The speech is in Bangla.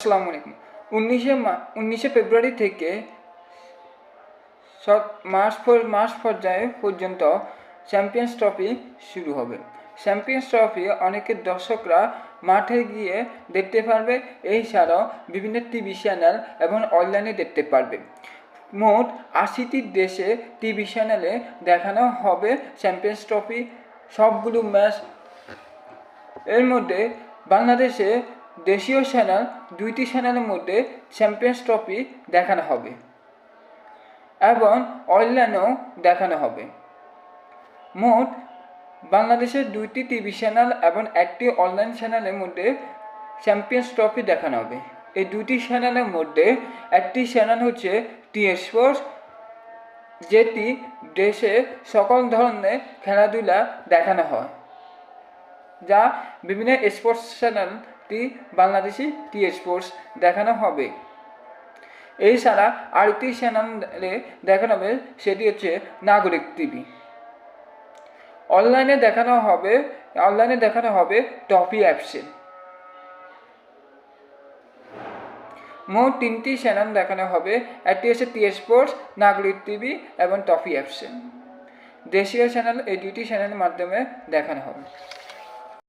আসসালামু আলাইকুম। 19শে ফেব্রুয়ারি থেকে মার্চ পর্যায়ে পর্যন্ত চ্যাম্পিয়ন্স ট্রফি শুরু হবে। চ্যাম্পিয়ন্স ট্রফি অনেকের দর্শকরা মাঠে গিয়ে দেখতে পারবে, এছাড়াও বিভিন্ন টিভি চ্যানেল এবং অনলাইনে দেখতে পারবে। মোট 80টি দেশে টিভি চ্যানেলে দেখানো হবে চ্যাম্পিয়ন্স ট্রফি সবগুলো ম্যাচ। এর মধ্যে বাংলাদেশে দেশীয় চ্যানেল 2টি চ্যানেলের মধ্যে চ্যাম্পিয়ন্স ট্রফি দেখানো হবে এবং অনলাইনেও দেখানো হবে। মোট বাংলাদেশের 2টি টিভি চ্যানেল এবং একটি অনলাইন চ্যানেলের মধ্যে চ্যাম্পিয়ন্স ট্রফি দেখানো হবে। এই 2টি চ্যানেলের মধ্যে একটি চ্যানেল হচ্ছে টি স্পোর্টস, যেটি দেশে সকল ধরনের খেলাধুলা দেখানো হয়, যা বিভিন্ন স্পোর্টস চ্যানেলটি বাংলাদেশি টি স্পোর্টস দেখানো হবে। এছাড়া আরেকটি চ্যানেলে দেখানো হবে, সেটি হচ্ছে নাগরিক টিভি। অনলাইনে দেখানো হবে টপি অ্যাপসে। মোট 3টি চ্যানেল দেখানো হবে, একটি হচ্ছে টি স্পোর্টস, নাগরিক টিভি এবং টপি অ্যাপসে। দেশীয় চ্যানেল এই 2টি চ্যানেলের মাধ্যমে দেখানো হবে।